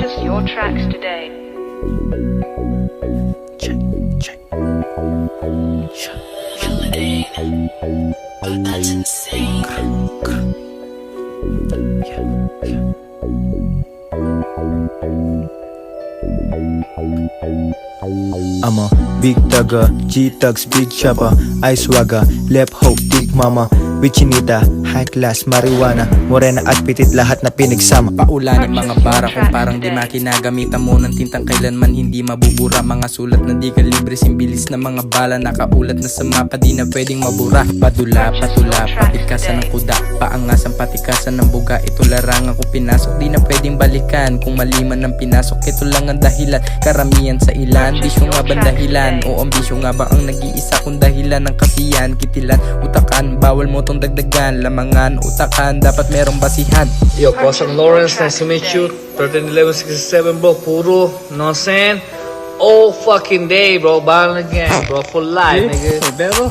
Purchase your tracks today. Check, check. That's insane. I'm a big tugger, G-Tugs, big chopper, ice wagger, left hook, big mama, Vichinita, high class, marijuana, morena at pitit lahat na pinagsama. Paula ng mga bara kung parang di makinagamitan mo ng tintang kailanman hindi mabubura. Mga sulat na di kalibre, simbilis na mga bala, nakaulat na sa mapa di na pwedeng mabura. Padula, patula, patikasan ng kuda, paangasan, patikasan ng buga. Ito larangan kung pinasok, di na pwedeng balikan. Kung maliman ng pinasok, ito lang ang dahilan. Karamihan sa ilan, bisyo nga ba dahilan? O ambisyo nga ba ang nag-iisa kung dahilan ng kasiyan? Kitilan, utakan, bawal mo tong dagdagan. Lamangan, utakan, dapat merong basihan. Yo, Kosang Lawrence, nice to meet you. 131167, bro. Puro, know what I'm saying? All fucking day, bro. Bottom again, bro. For life, nigga. Pero,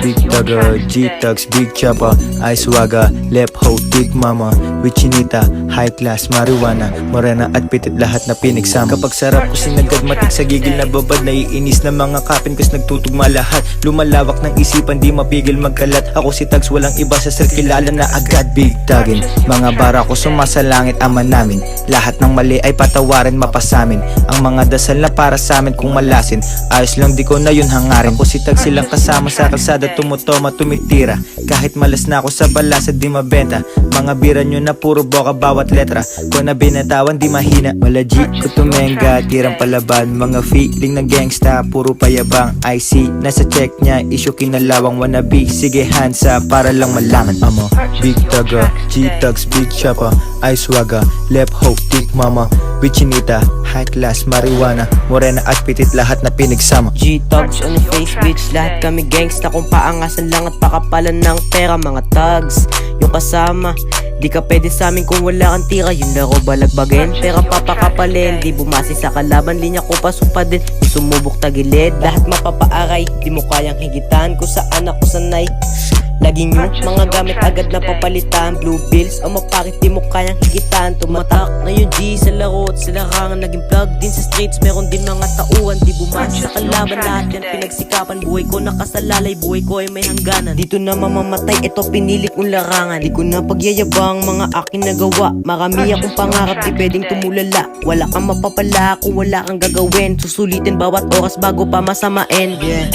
Big tugger, G-Tugs, big chopper, ice wagger, left hook, big mama, Vichinita, high class, marijuana, morena at pitit lahat na pinagsama. Kapag sarap ko sinagdagmatik sa gigil na babad, naiinis na mga kapin kas nagtutugma lahat. Lumalawak ng isipan, di mapigil magkalat. Ako si Tugs, walang iba sa sir, kilala na agad. Big tugin, mga bara ko sumasalangit, ama namin. Lahat ng mali ay patawarin, mapasamin. Ang mga dasal na para sa amin kung malasin, ayos lang di ko na yun hangarin. Ako si Tugs, silang kasama sa kalsada, tumutoma, tumitira. Kahit malas na ako sa balasa, di mabenta. Mga bira nyo na puro boka bawat letra. Kung na binatawan, di mahina. Malaji ko tumenga, tirang palaban. Mga feeling ng gangsta, puro payabang. IC, nasa check niya, issue kinalawang wannabe. Sige hansa, para lang malaman. Amo, big tugger, G-Tugs, big chopper, ice wagger, left hook, big mama, Vichinita, high class, marijuana, morena at pitit lahat na pinagsama. G-Tugs on the face, bitch. Lahat kami gangsta kung paangasan lang at pakapalan ng pera. Mga thugs, yung kasama, di ka pwede sa amin kung wala kang tira. Yung laro balagbagin, pera papakapalin. Di bumasi sa kalaban, linya ko pasok pa din. Yung sumubok tagilid, lahat mapapaaray. Di mo kayang higitan kung saan ako sanay. Laging yung mga gamit agad na papalitan. Blue bills o mapakit, di mo kayang higitan. Tumatak na yung G sa laro at sa larangan. Naging plug din sa streets, meron din mga tauhan. Di bumasi sa kalaban, lahat yan pinagsikapan. Buhay ko nakasalalay, buhay ko ay may hangganan. Dito na mamamatay, ito pinili kong larangan. Di ko na pagyayabang mga aking nagawa. Marami akong pangarap, di pwedeng tumulala. Wala kang mapapala kung wala kang gagawin. Susulitin bawat oras bago pa masamain. Yeah,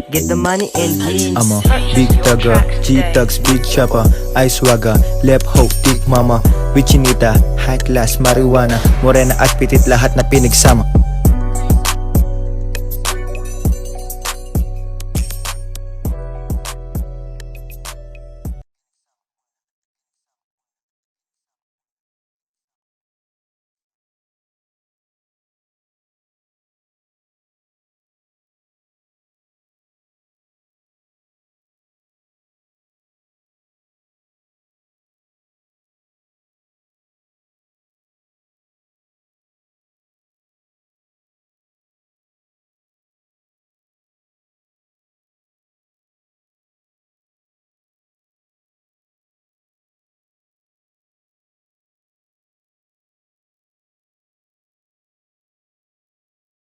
get the money and wins. I'm a big tugger, G-Tugs, big chopper, ice wagger, left hook, big mama, Vichinita, high class, marijuana, morena at pitit lahat na pinagsama.